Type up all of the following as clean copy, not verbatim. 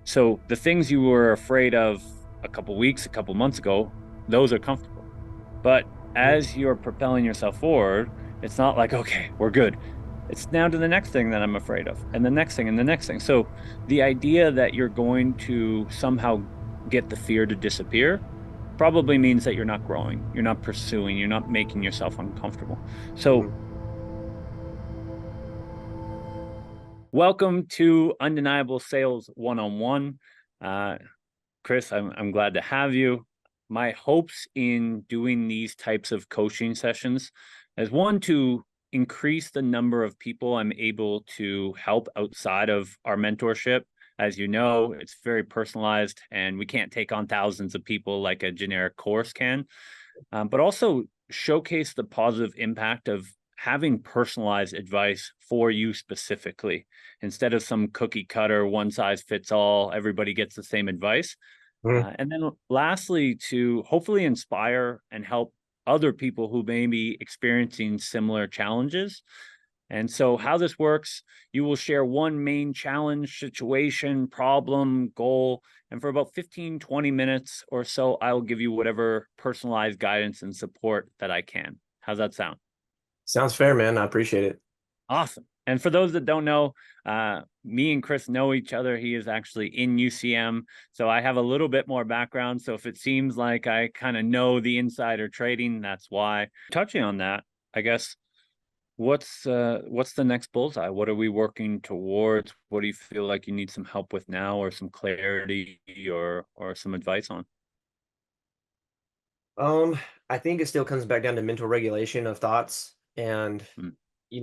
So the things you were afraid of a couple weeks, a couple months ago, those are comfortable. But Mhm. as you're propelling yourself forward, it's not like, okay, we're good. It's now to the next thing that I'm afraid of, and the next thing, and the next thing. So the idea that you're going to somehow get the fear to disappear probably means that you're not growing, you're not pursuing, you're not making yourself uncomfortable. So Mhm. welcome to Undeniable Sales One-on-One. Uh, Chris, I'm glad to have you. My hopes in doing these types of coaching sessions is one, to increase the number of people I'm able to help outside of our mentorship. As you know, it's very personalized and we can't take on thousands of people like a generic course can, but also showcase the positive impact of having personalized advice for you specifically instead of some cookie cutter, one size fits all, everybody gets the same advice. Mhm. And then lastly, to hopefully inspire and help other people who may be experiencing similar challenges. And so, how this works, you will share one main challenge, situation, problem, goal. And for about 15, 20 minutes or so, I'll give you whatever personalized guidance and support that I can. How's that sound? Sounds fair, man. I appreciate it. Awesome. And for those that don't know, me and Chris know each other. He is actually in UCM. So I have a little bit more background. So if it seems like I kind of know the insider trading, that's why. Touching on that, I guess, what's the next bullseye? What are we working towards? What do you feel like you need some help with now, or some clarity, or some advice on? Um, I think it still comes back down to mental regulation of thoughts. And, Mm,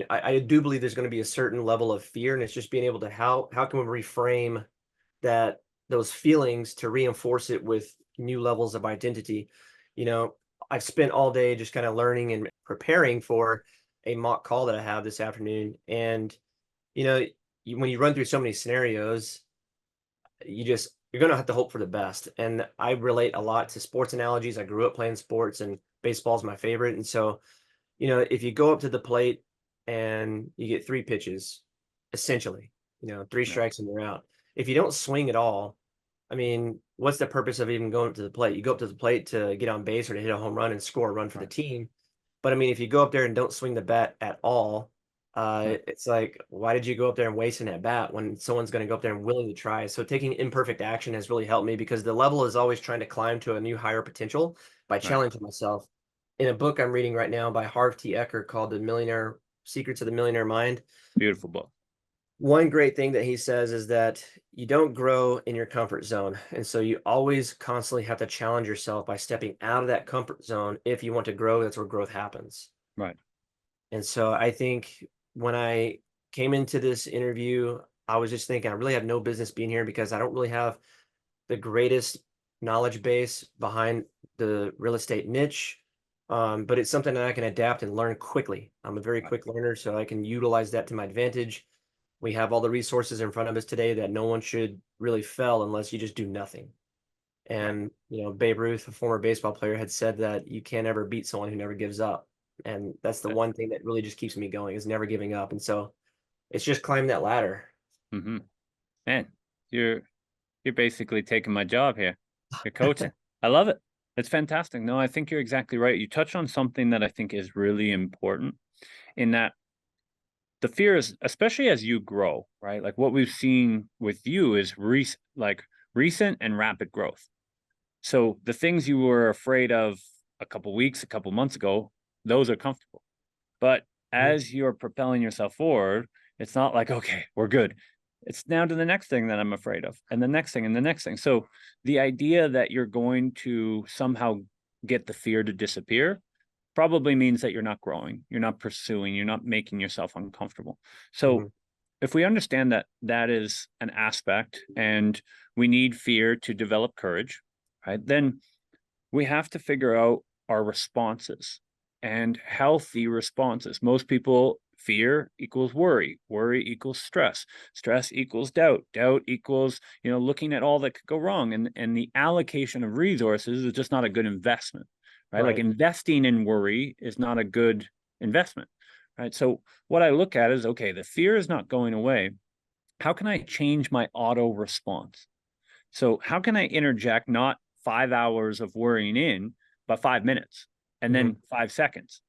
I do believe there's going to be a certain level of fear, and it's just being able to how can we reframe that those feelings to reinforce it with new levels of identity. You know, I've spent all day just kind of learning and preparing for a mock call that I have this afternoon. And, you know, when you run through so many scenarios, you're gonna have to hope for the best. And I relate a lot to sports analogies. I grew up playing sports and baseball's my favorite. And so, if you go up to the plate and you get three pitches, essentially, three yeah, strikes and you're out. If you don't swing at all, I mean, what's the purpose of even going up to the plate? You go up to the plate to get on base or to hit a home run and score a run for the right, team. But I mean, if you go up there and don't swing the bat at all, right, it's like, why did you go up there and waste an at bat when someone's going to go up there and willing to try? So taking imperfect action has really helped me because the level is always trying to climb to a new higher potential by right. challenging myself. In a book I'm reading right now by Harv T. Eker called The Millionaire Secrets of the Millionaire Mind, Beautiful book. one great thing that he says is that you don't grow in your comfort zone. And so you always constantly have to challenge yourself by stepping out of that comfort zone. If you want to grow, that's where growth happens. Right. And so I think when I came into this interview, I was just thinking I really have no business being here because I don't really have the greatest knowledge base behind the real estate niche. But it's something that I can adapt and learn quickly. I'm a very Right. quick learner, so I can utilize that to my advantage. We have all the resources in front of us today that no one should really fail unless you just do nothing. Right. And, Babe Ruth, a former baseball player, had said that you can't ever beat someone who never gives up. And that's the one thing that really just keeps me going is never giving up. And so it's just climb that ladder. Mm-hmm. Man, you're you're basically taking my job here. You're coaching. I love it. It's fantastic. No, I think you're exactly right. You touched on something that I think is really important, in that the fear is, especially as you grow, right? Like what we've seen with you is recent and rapid growth. So the things you were afraid of a couple weeks, a couple months ago, those are comfortable. But Mhm. as you're propelling yourself forward, it's not like, okay, we're good. It's now to the next thing that I'm afraid of, and the next thing, and the next thing. So the idea that you're going to somehow get the fear to disappear probably means that you're not growing, you're not pursuing, you're not making yourself uncomfortable. So Mhm. if we understand that that is an aspect and we need fear to develop courage, right? Then we have to figure out our responses and healthy responses. Most people, fear equals worry, worry equals stress, stress equals doubt, doubt equals, looking at all that could go wrong. And the allocation of resources is just not a good investment, right? Like Right. investing in worry is not a good investment, right? So what I look at is, okay, the fear is not going away. How can I change my auto response? So how can I interject not 5 hours of worrying in, but 5 minutes and Mhm. then 5 seconds?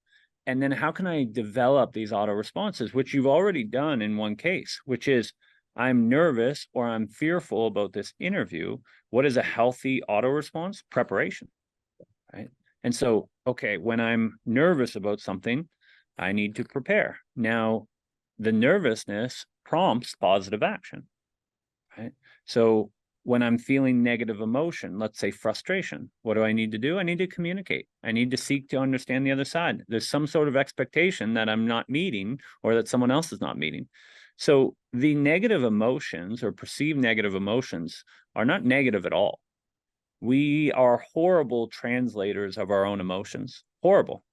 And then how can I develop these auto responses, which you've already done in one case, which is I'm nervous or I'm fearful about this interview. What is a healthy auto response? Preparation, right? And so, okay, when I'm nervous about something, I need to prepare. Now, the nervousness prompts positive action, right? So when I'm feeling negative emotion, let's say frustration, what do I need to do? I need to communicate. I need to seek to understand the other side. There's some sort of expectation that I'm not meeting or that someone else is not meeting. So the negative emotions or perceived negative emotions are not negative at all. We are horrible translators of our own emotions. Horrible,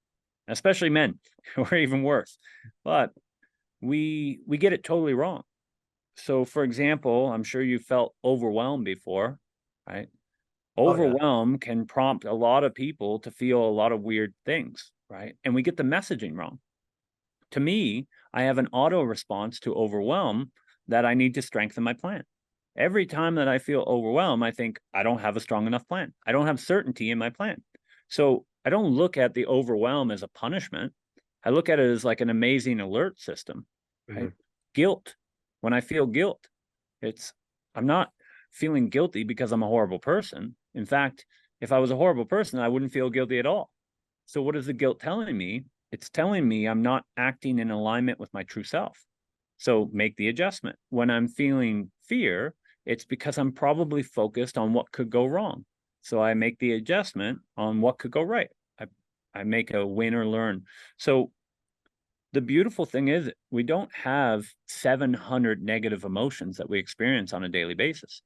especially men, or even worse. But we get it totally wrong. So, for example, I'm sure you felt overwhelmed before, right? Oh yeah. Overwhelm can prompt a lot of people to feel a lot of weird things, right? And we get the messaging wrong. To me, I have an auto response to overwhelm that I need to strengthen my plan. Every time that I feel overwhelmed, I think I don't have a strong enough plan. I don't have certainty in my plan. So I don't look at the overwhelm as a punishment. I look at it as like an amazing alert system, right? Mhm. Guilt. When I feel guilt, it's I'm not feeling guilty because I'm a horrible person. In fact, if I was a horrible person, I wouldn't feel guilty at all. So what is the guilt telling me? It's telling me I'm not acting in alignment with my true self. So make the adjustment. When I'm feeling fear, it's because I'm probably focused on what could go wrong. So I make the adjustment on what could go right. I, I make a win or learn. So the beautiful thing is we don't have 700 negative emotions that we experience on a daily basis.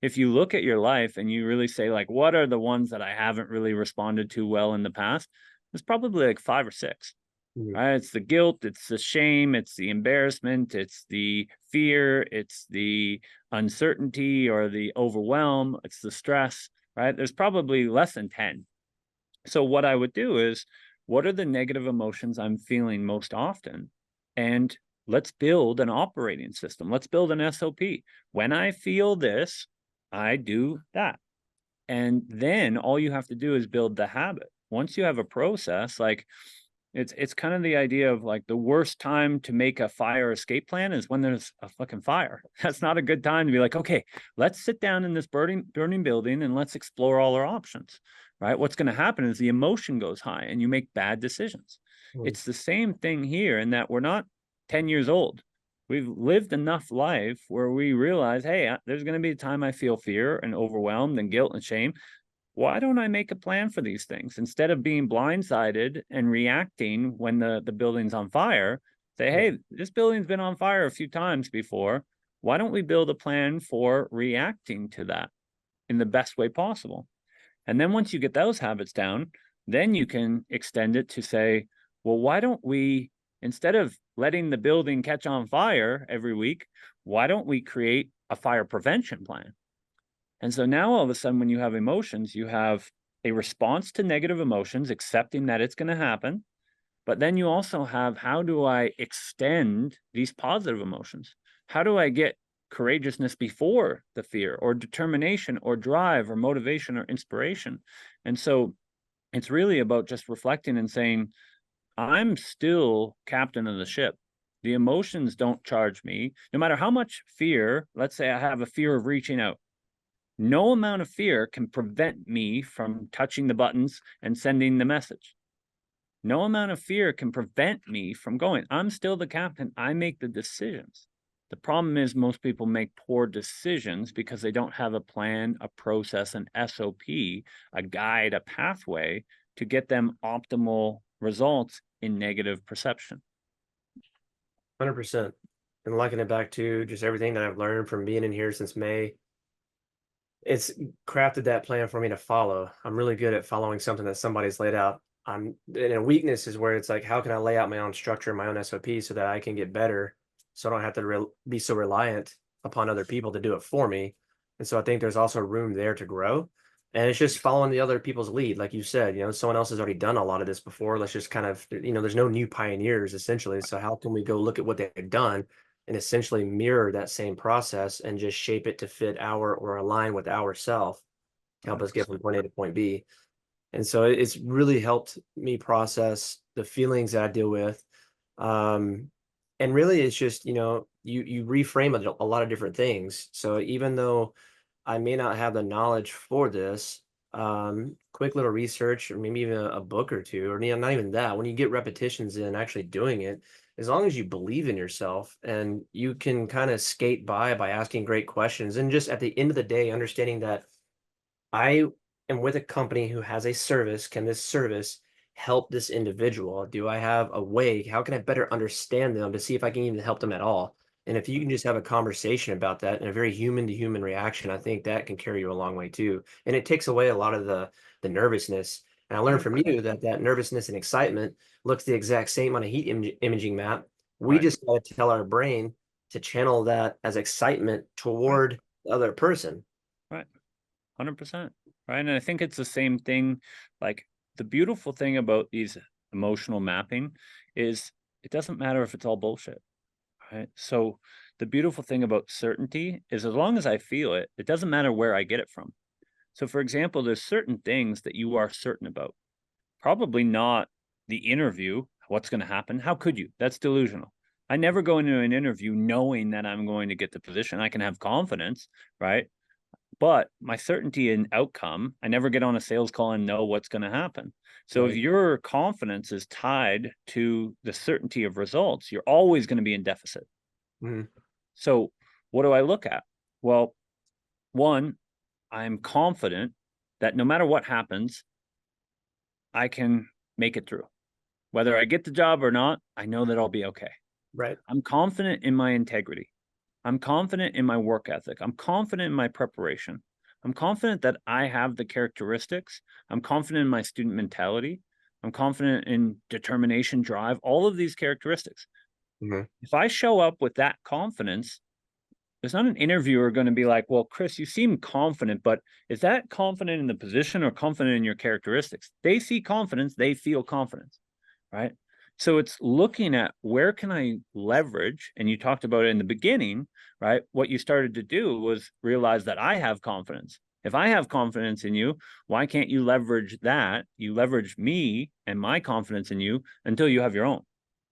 If you look at your life and you really say like, what are the ones that I haven't really responded to well in the past? There's probably like 5 or 6. Mhm. Right? It's the guilt, it's the shame, it's the embarrassment, it's the fear, it's the uncertainty or the overwhelm, it's the stress, right? There's probably less than 10. So what I would do is, what are the negative emotions I'm feeling most often? And let's build an operating system. Let's build an SOP. When I feel this, I do that. And then all you have to do is build the habit. Once you have a process, like it's kind of the idea of like the worst time to make a fire escape plan is when there's a fucking fire. That's not a good time to be like, okay, let's sit down in this burning building and let's explore all our options. Right? What's going to happen is the emotion goes high and you make bad decisions. Mhm. It's the same thing here in that we're not 10 years old. We've lived enough life where we realize, hey, there's going to be a time I feel fear and overwhelmed and guilt and shame. Why don't I make a plan for these things instead of being blindsided and reacting when the building's on fire? Say, Yeah. hey, this building's been on fire a few times before. Why don't we build a plan for reacting to that in the best way possible? And then once you get those habits down, then you can extend it to say, well, why don't we, instead of letting the building catch on fire every week, why don't we create a fire prevention plan? And so now all of a sudden, when you have emotions, you have a response to negative emotions, accepting that it's going to happen. But then you also have how do I extend these positive emotions? How do I get courageousness before the fear or determination or drive or motivation or inspiration? And so it's really about just reflecting and saying, I'm still captain of the ship. The emotions don't charge me. No matter how much fear, let's say I have a fear of reaching out. No amount of fear can prevent me from touching the buttons and sending the message. No amount of fear can prevent me from going. I'm still the captain. I make the decisions. The problem is most people make poor decisions because they don't have a plan, a process, an SOP, a guide, a pathway to get them optimal results in negative perception. 100%. And liking it back to just everything that I've learned from being in here since May, it's crafted that plan for me to follow. I'm really good at following something that somebody's laid out. I'm and a weakness is where it's like, how can I lay out my own structure, my own SOP so that I can get better, so I don't have to be so reliant upon other people to do it for me. And so I think there's also room there to grow. And it's just following the other people's lead, like you said. Someone else has already done a lot of this before. Let's just kind of, there's no new pioneers essentially. So how can we go look at what they've done and essentially mirror that same process and just shape it to fit our or align with our self to help us get 100%. from point A to point B. And so it's really helped me process the feelings that I deal with. Um, and really it's just, you reframe a lot of different things. So even though I may not have the knowledge for this, quick little research or maybe even a book or two, or not even that, when you get repetitions in actually doing it, as long as you believe in yourself and you can kind of skate by asking great questions and just at the end of the day, understanding that I am with a company who has a service. Can this service help this individual? Do I have a way? How can I better understand them to see if I can even help them at all? And if you can just have a conversation about that in a very human to human reaction, I think that can carry you a long way too. And it takes away a lot of the nervousness. And I learned from 100%. you that that nervousness and excitement looks the exact same on a imaging map. We Right. just got to tell our brain to channel that as excitement Right. toward the other person. Right. 100%. Right. And I think it's the same thing. Like, the beautiful thing about these emotional mapping is it doesn't matter if it's all bullshit. Right. So the beautiful thing about certainty is as long as I feel it, it doesn't matter where I get it from. So, for example, there's certain things that you are certain about. Probably not the interview, what's going to happen. How could you? That's delusional. I never go into an interview knowing that I'm going to get the position. I can have confidence, right? But my certainty in outcome, I never get on a sales call and know what's going to happen. So if Right. your confidence is tied to the certainty of results, you're always going to be in deficit. Mhm. So what do I look at? Well, one, I'm confident that no matter what happens, I can make it through. Whether I get the job or not, I know that I'll be okay. Right. I'm confident in my integrity. I'm confident in my work ethic. I'm confident in my preparation. I'm confident that I have the characteristics. I'm confident in my student mentality. I'm confident in determination, drive, all of these characteristics. Mhm. If I show up with that confidence, there's not an interviewer going to be like, well, Chris, you seem confident, but is that confident in the position or confident in your characteristics? They see confidence, they feel confidence, right? So it's looking at where can I leverage, and you talked about it in the beginning, right? What you started to do was realize that I have confidence. If I have confidence in you, why can't you leverage that? You leverage me and my confidence in you until you have your own.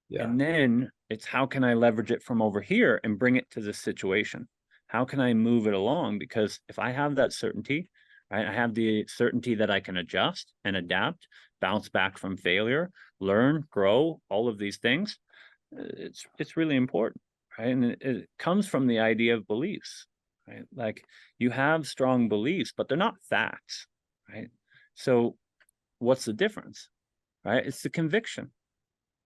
Yeah. And then it's how can I leverage it from over here and bring it to this situation? How can I move it along? Because if I have that certainty, right, I have the certainty that I can adjust and adapt, bounce back from failure, learn, grow, all of these things. It's really important, right? And it comes from the idea of beliefs, right? Like, you have strong beliefs, but they're not facts, right? So what's the difference, right? It's the conviction,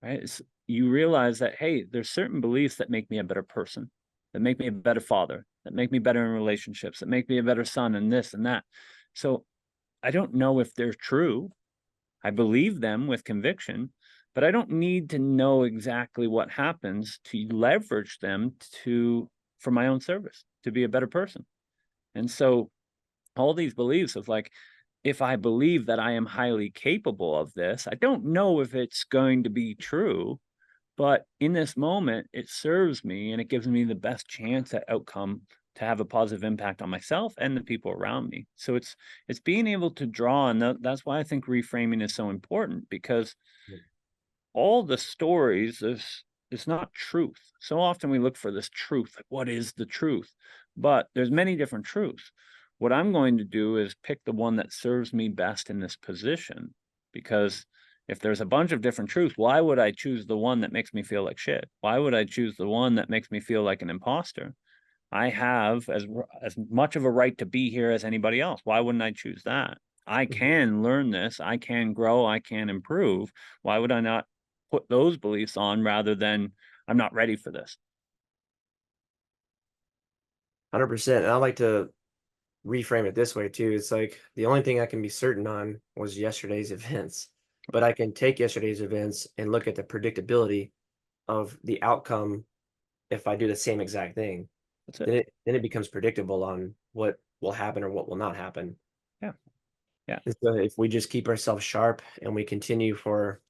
right? You realize that, hey, there's certain beliefs that make me a better person, that make me a better father, that make me better in relationships, that make me a better son, and this and that. So I don't know if they're true. I believe them with conviction, but I don't need to know exactly what happens to leverage them for my own service, to be a better person. And so all these beliefs of like, if I believe that I am highly capable of this, I don't know if it's going to be true, but in this moment, it serves me and it gives me the best chance at outcome to have a positive impact on myself and the people around me. So it's being able to draw, and that's why I think reframing is so important, because all the stories is it's not truth. So often we look for this truth, like what is the truth? But there's many different truths. What I'm going to do is pick the one that serves me best in this position, because if there's a bunch of different truths, why would I choose the one that makes me feel like shit? Why would I choose the one that makes me feel like an imposter? I have as much of a right to be here as anybody else. Why wouldn't I choose that? I Mhm. can learn this. I can grow. I can improve. Why would I not put those beliefs on rather than I'm not ready for this? 100%. And I like to reframe it this way too. It's like the only thing I can be certain on was yesterday's events, but I can take yesterday's events and look at the predictability of the outcome if I do the same exact thing. That's it. Then it becomes predictable on what will happen or what will not happen. Yeah. Yeah. And so if we just keep ourselves sharp and we continue for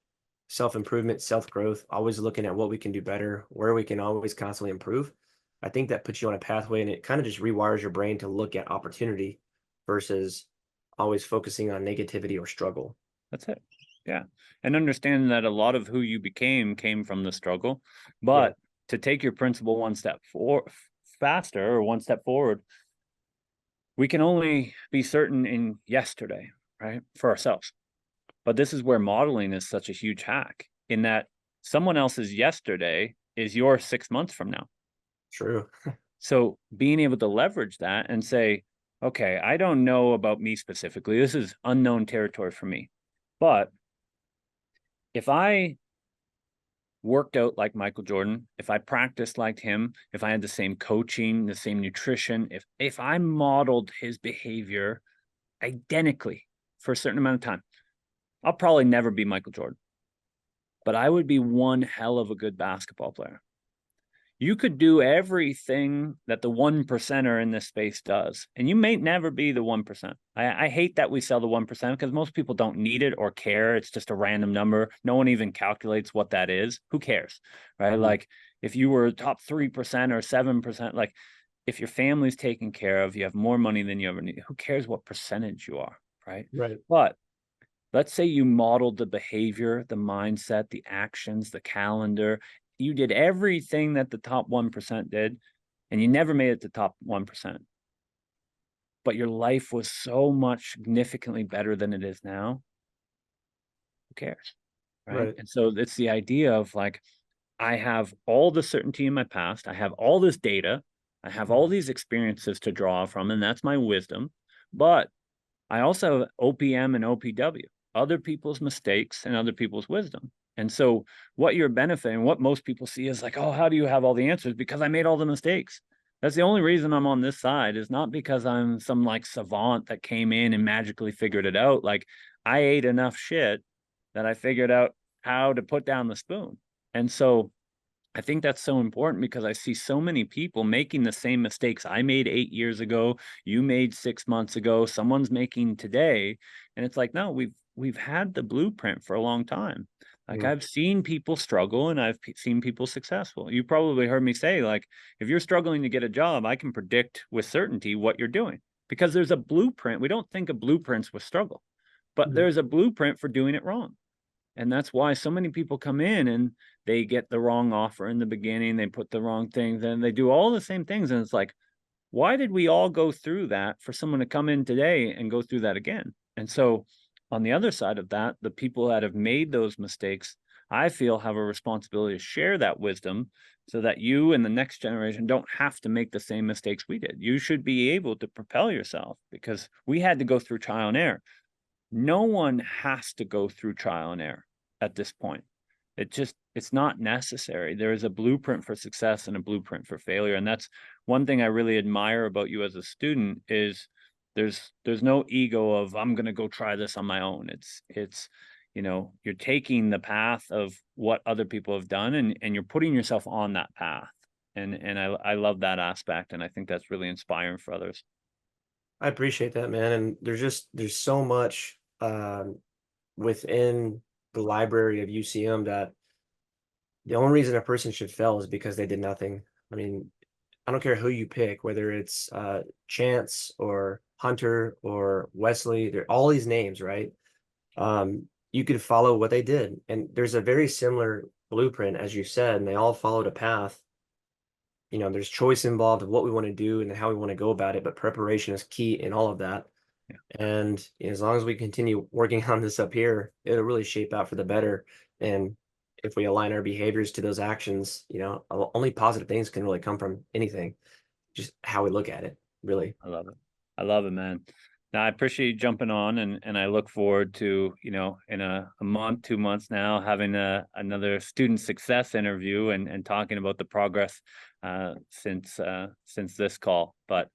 self-improvement, self-growth, always looking at what we can do better, where we can always constantly improve. I think that puts you on a pathway and it kind of just rewires your brain to look at opportunity versus always focusing on negativity or struggle. That's it. Yeah. And understanding that a lot of who you became came from the struggle. Yeah, But to take your principle one step faster or one step forward, we can only be certain in yesterday, right? For ourselves. But this is where modeling is such a huge hack in that someone else's yesterday is your 6 months from now. true. So being able to leverage that and say, okay, I don't know about me specifically. This is unknown territory for me. But if I worked out like Michael Jordan, if I practiced like him, if I had the same coaching, the same nutrition, if I modeled his behavior identically for a certain amount of time, I'll probably never be Michael Jordan, but I would be one hell of a good basketball player. You could do everything that the 1%er in this space does, and you may never be the 1%. I hate that we sell the 1% because most people don't need it or care. It's just a random number. No one even calculates what that is. Who cares, right? Mhm. Like if you were top 3% or 7%, like if your family's taken care of, you have more money than you ever need. Who cares what percentage you are, right? Right. But let's say you modeled the behavior, the mindset, the actions, the calendar. You did everything that the top 1% did, and you never made it to top 1%. But your life was so much significantly better than it is now. Who cares? Right. Right. And so it's the idea of like, I have all the certainty in my past, I have all this data, I have all Mhm. these experiences to draw from, and that's my wisdom. But I also have OPM and OPW, other people's mistakes and other people's wisdom. And so what you're benefiting, what most people see is like, oh, how do you have all the answers? Because I made all the mistakes. That's the only reason I'm on this side is not because I'm some like savant that came in and magically figured it out. Like I ate enough shit that I figured out how to put down the spoon. And so I think that's so important because I see so many people making the same mistakes I made 8 years ago, you made 6 months ago, someone's making today. And it's like, no, we've had the blueprint for a long time. Like Mhm. I've seen people struggle and I've seen people successful. You probably heard me say, like, if you're struggling to get a job, I can predict with certainty what you're doing because there's a blueprint. We don't think of blueprints with struggle, but Mhm. there's a blueprint for doing it wrong. And that's why so many people come in and they get the wrong offer in the beginning, they put the wrong things, and they do all the same things. And it's like, why did we all go through that for someone to come in today and go through that again? And so, on the other side of that, the people that have made those mistakes, I feel have a responsibility to share that wisdom so that you and the next generation don't have to make the same mistakes we did. You should be able to propel yourself because we had to go through trial and error. No one has to go through trial and error at this point. It's not necessary. There is a blueprint for success and a blueprint for failure. And that's one thing I really admire about you as a student is there's no ego of I'm gonna go try this on my own. It's you're taking the path of what other people have done and you're putting yourself on that path. And I love that aspect and I think that's really inspiring for others. I appreciate that, man. And there's so much within the library of UCM that the only reason a person should fail is because they did nothing. I mean, I don't care who you pick, whether it's Chance or Hunter or Wesley, they're all these names, right? You could follow what they did. And there's a very similar blueprint, as you said, and they all followed a path. There's choice involved of what we want to do and how we want to go about it, but preparation is key in all of that. Yeah, And as long as we continue working on this up here, it'll really shape out for the better. And if we align our behaviors to those actions, only positive things can really come from anything, just how we look at it, really. I love it. I love it, man. Now I appreciate you jumping on and I look forward to, in a month, 2 months now, having another student success interview and talking about the progress since this call. But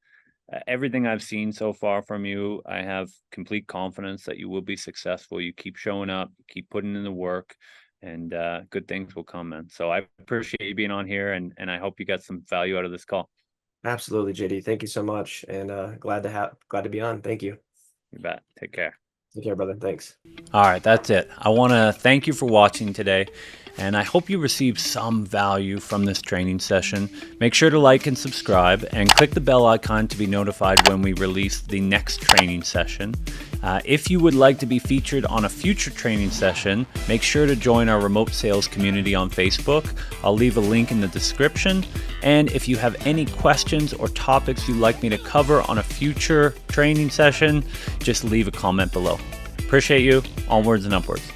everything I've seen so far from you, I have complete confidence that you will be successful. You keep showing up, you keep putting in the work, and good things will come, man. So I appreciate you being on here and I hope you got some value out of this call. Absolutely, JD. Thank you so much. And glad to be on. Thank you. You bet. Take care. Take care, brother. Thanks. All right, that's it. I want to thank you for watching today, and I hope you received some value from this training session. Make sure to like and subscribe, and click the bell icon to be notified when we release the next training session. If you would like to be featured on a future training session, make sure to join our remote sales community on Facebook. I'll leave a link in the description. And if you have any questions or topics you'd like me to cover on a future training session, just leave a comment below. Appreciate you. Onwards and upwards.